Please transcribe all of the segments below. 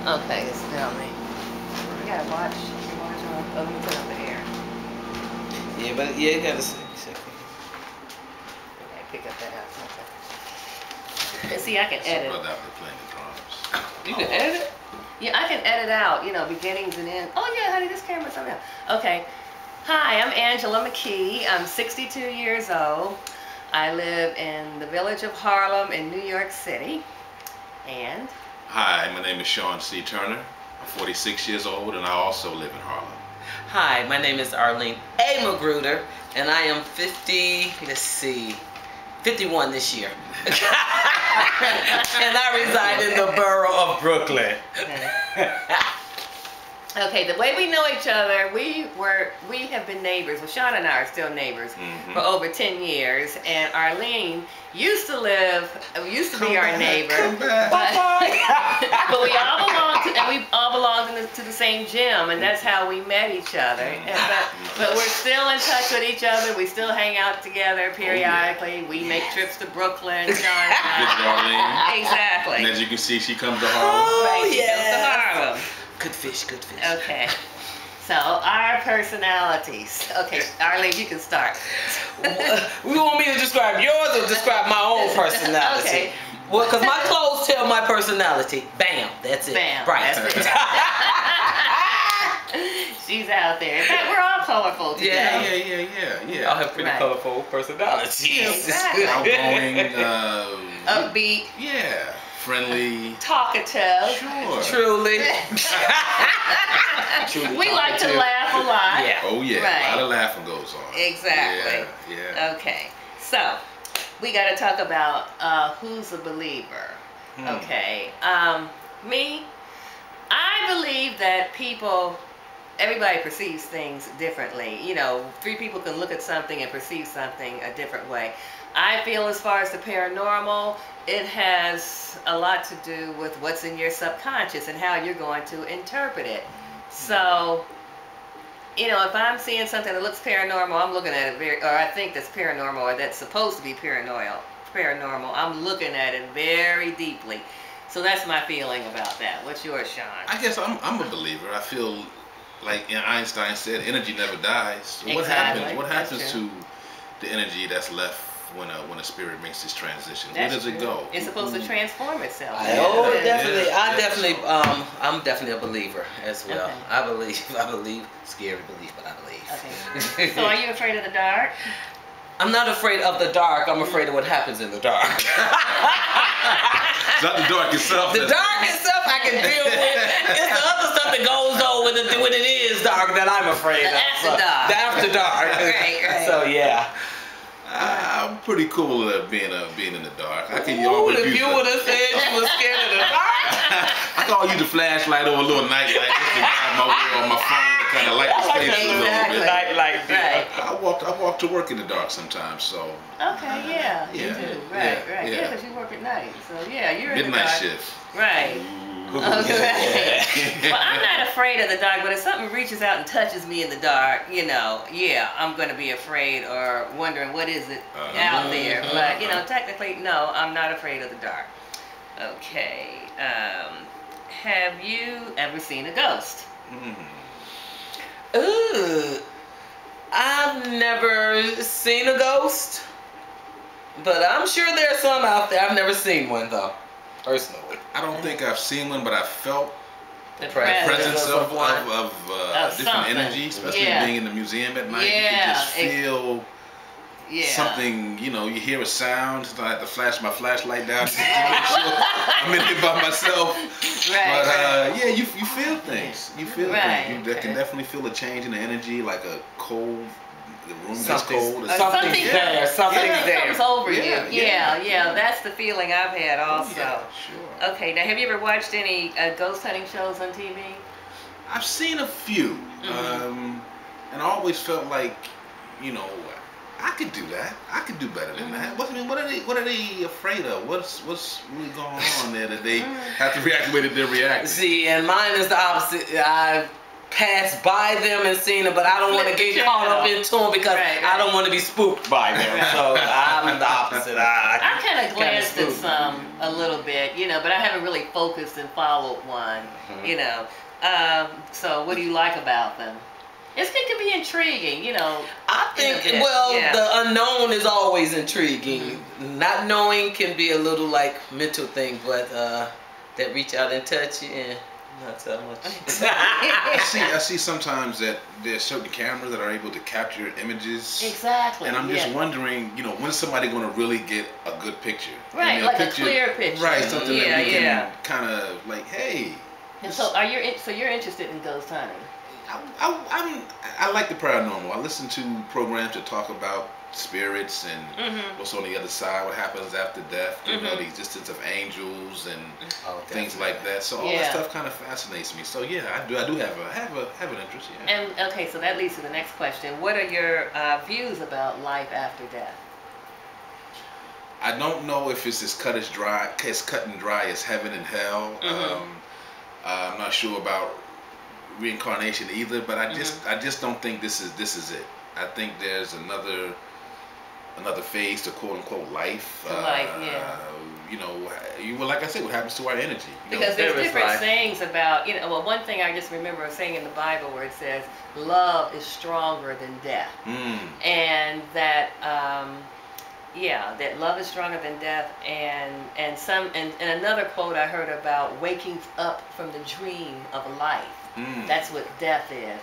Okay, it's down me. You gotta watch. Watch on. Oh, let me put it over here. Yeah, but yeah, you gotta see. Okay, pick up that house. Okay. See, I can edit. Brother out there playing the drums. You can edit it? Yeah, I can edit out, you know, beginnings and ends. Oh yeah, honey, this camera's something else. Okay. Hi, I'm Angela McKee. I'm 62 years old. I live in the village of Harlem in New York City. And? Hi, my name is Sean C. Turner. I'm 46 years old and I also live in Harlem. Hi, my name is Arlene A. Magruder, and I am 51 this year. And I reside in the borough of Brooklyn. Okay, the way we know each other, we have been neighbors. Well, Sean and I are still neighbors for over 10 years. And Arlene used to be our neighbor. But we all belong to the same gym, and that's how we met each other. But we're still in touch with each other. We still hang out together periodically. We make trips to Brooklyn. Sean and I. Exactly. And as you can see, she comes to Harlem. Right, she comes to Harlem. Good fish, good fish. Okay. So, our personalities. Okay, Arlene, you can start. You want me to describe yours or describe my own personality? Okay. Well, because my clothes tell my personality. Bam, that's it. Bam, right. that's it. She's out there. In fact, we're all colorful today. Yeah. I have pretty colorful personalities. Exactly. Outgoing, Upbeat. yeah. Friendly. Talkative. Sure. Truly. We like to laugh a lot. Yeah. Oh yeah. Right. A lot of laughing goes on. Exactly. Yeah. Okay. So, we got to talk about who's a believer. Okay. Me, I believe that everybody perceives things differently. You know, three people can look at something and perceive something a different way. I feel as far as the paranormal, it has a lot to do with what's in your subconscious and how you're going to interpret it. So, you know, if I'm seeing something that looks paranormal, I'm looking at it or I think that's paranormal or that's supposed to be paranormal, I'm looking at it very deeply. So that's my feeling about that. What's yours, Sean? I guess I'm a believer. I feel like Einstein said, energy never dies. So Exactly. What happens to the energy that's left when a spirit makes this transition? Where does it go? It's supposed to transform itself. Definitely. I'm definitely a believer as well. Okay. I believe. Scary belief, but I believe. Okay. So are you afraid of the dark? I'm not afraid of the dark. I'm afraid of what happens in the dark. Not the dark itself. The dark itself I can deal with. It's the other stuff that goes on when it is dark that I'm afraid of. The after dark. Right. So yeah. I'm pretty cool at being in the dark. I can Ooh, if you would have said you was scared of the dark. I call you the flashlight or a little night light just to guide my way on my phone to kind of light the space a little bit. Night light. I walk to work in the dark sometimes, so. Okay, yeah. You do. Right. Yeah, because you work at night. So yeah, you're in the dark. Midnight shift. Right. Okay. Well, I'm not afraid of the dark, but if something reaches out and touches me in the dark, you know, yeah, I'm going to be afraid or wondering what is it out there. But, you know, technically, no, I'm not afraid of the dark. Okay. Have you ever seen a ghost? Ooh. I've never seen a ghost, but I'm sure there's some out there. I've never seen one, though, personally. I don't think I've seen one, but I felt The presence of different something. energy, especially being in the museum at night. Yeah. You can just feel something, you know, you hear a sound, so I have to flash my flashlight down to make sure I'm in here by myself. Right. But yeah, you feel things. You feel things. You can Okay. definitely feel a change in the energy, like a cold, the room gets Something's- cold. something's there. Something's there. Comes over you. Yeah. Yeah. That's the feeling I've had also. Yeah, sure. Okay, now have you ever watched any ghost hunting shows on TV? I've seen a few, and I always felt like, you know, I could do that. I could do better than that. What are they afraid of? What's really going on there that they have to react the way that they're reacting? See, and mine is the opposite. passed by them and seen them, but I don't want to get caught up into them because I don't want to be spooked by them. So I'm the opposite. I kind of glanced at some a little bit, you know, but I haven't really focused and followed one, you know. So what do you like about them? It can be intriguing, you know. I think, the unknown is always intriguing. Not knowing can be a little like mental thing, but that reach out and touch you, not so much. I see sometimes that there's certain cameras that are able to capture images. Exactly. And I'm just wondering, you know, when's somebody going to really get a good picture? Right, I mean, like a clear picture. Right, something that we can kind of like, hey. And so you're interested in ghost hunting? I like the paranormal. I listen to programs that talk about spirits and what's on the other side, what happens after death, you know, the existence of angels and things like that. So all that stuff kind of fascinates me. So yeah, I do have an interest. Yeah. And okay, so that leads to the next question. What are your views about life after death? I don't know if it's as cut and dry as heaven and hell. I'm not sure about reincarnation either, but I just don't think this is it. I think there's another phase to quote unquote life. You know, like I said, what happens to our energy? Because there's different sayings about, you know. Well, one thing I just remember saying in the Bible where it says love is stronger than death, and that that love is stronger than death, and another quote I heard about waking up from the dream of life. That's what death is.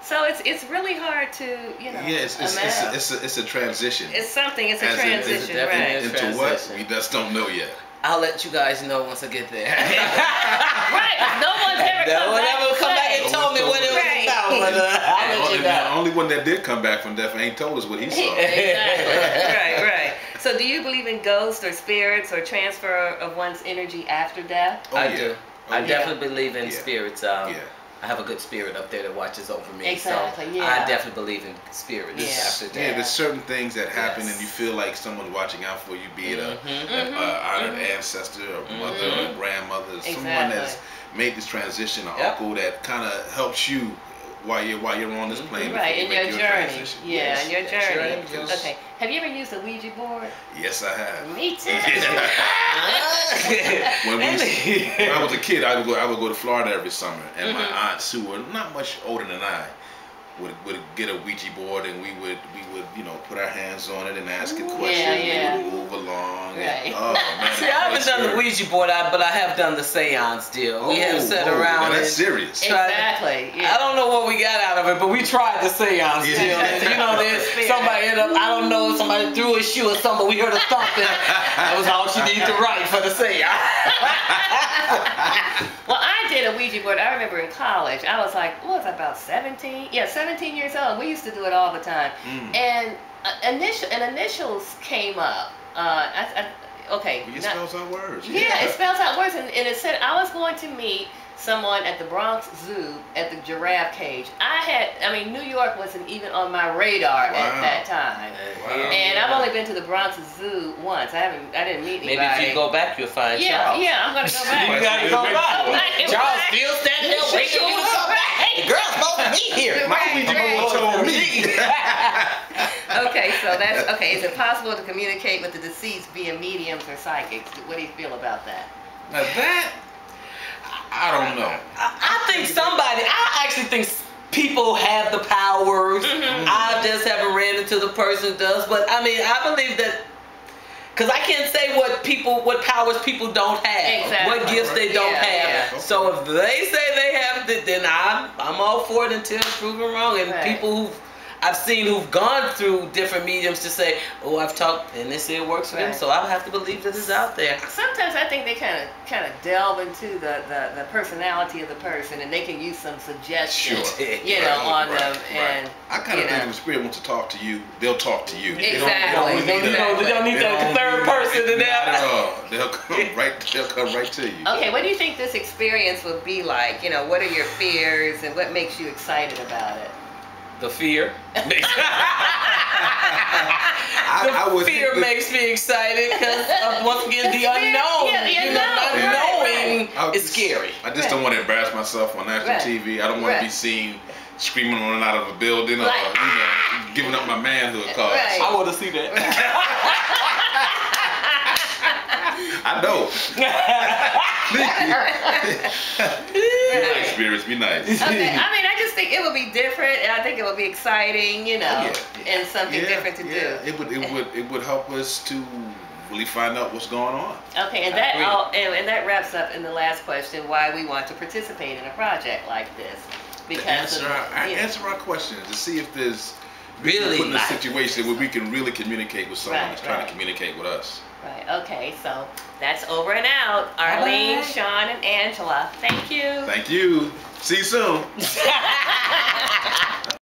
So it's really hard to, you know. Yeah, it's a transition. It's something. It's a transition, right? Into what we just don't know yet. I'll let you guys know once I get there. Right. No one's ever come back and told me what it was about. But I'll let you know. The only one that did come back from death ain't told us what he saw. Exactly. Right. So do you believe in ghosts or spirits or transfer of one's energy after death? I do. I definitely believe in spirits. I have a good spirit up there that watches over me. Exactly, so I definitely believe in spirits after death. Yeah, there's certain things that happen and you feel like someone's watching out for you, be it an honored ancestor, a mother, or a grandmother, someone that's made this transition, an uncle that kind of helps you while you're on this plane. Right, in your journey. Yeah, in your journey. Okay. Have you ever used a Ouija board? Yes, I have. Me too. When I was a kid, I would go to Florida every summer, and my aunts, who were not much older than I, would get a Ouija board, and we would put our hands on it and ask it questions. We would move along. Right. See, I haven't done the Ouija board, but I have done the seance deal. We have sat around. That's serious. Exactly. I don't know what we got out of it, but we tried the seance deal. And, you know, somebody ended up, I don't know, somebody threw a shoe or something. We heard a thumping. That was all she needed to write for the seance. Well, I did a Ouija board. I remember in college. I was like, what was I, about 17? Yeah, 17 years old. We used to do it all the time. And initials came up. Okay. It spells out words. Yeah, it spells out words. And it said I was going to meet someone at the Bronx Zoo at the giraffe cage. New York wasn't even on my radar at that time. Wow. And I've only been to the Bronx Zoo once. I didn't meet anybody. Maybe if you go back, you'll find Charles. Yeah, I'm gonna go back. You gotta go back. Charles still standing there waiting for you to come back. The girl's supposed to be here. My Ouija board told me. Okay, so that's okay. Is it possible to communicate with the deceased via mediums or psychics? What do you feel about that? Now that, I don't know. I actually think people have the powers. I just haven't ran into the person who does. But I mean, I believe that, because I can't say what powers people don't have, what gifts they don't have. Okay. So if they say they have it, then I'm all for it until proven wrong. And people I've seen who've gone through different mediums to say, oh, I've talked, and they say it works for them, so I have to believe that it's out there. Sometimes I think they kind of delve into the personality of the person, and they can use some suggestions, on them. And I kind of think if the spirit wants to talk to you, they'll talk to you. Exactly. They don't need that third person in there. They'll come right to you. Okay, what do you think this experience would be like? You know, what are your fears, and what makes you excited about it? The fear. The fear makes me excited because once again the unknown. The unknown. Not knowing it's scary. I just don't want to embarrass myself on national TV. I don't want to be seen screaming running out of a building or giving up my manhood cause. I want to see that. I know. Be nice, spirits. Be nice. Okay. I mean, I just think it would be different, and I think it would be exciting, you know, and something different to do. It would help us to really find out what's going on. Okay, and that wraps up in the last question: why we want to participate in a project like this? Because answer our questions to see if there's really put in a situation where we can really communicate with someone that's trying to communicate with us. Right. Okay. So that's over and out. Arlene, Sean, and Angela. Thank you. Thank you. See you soon.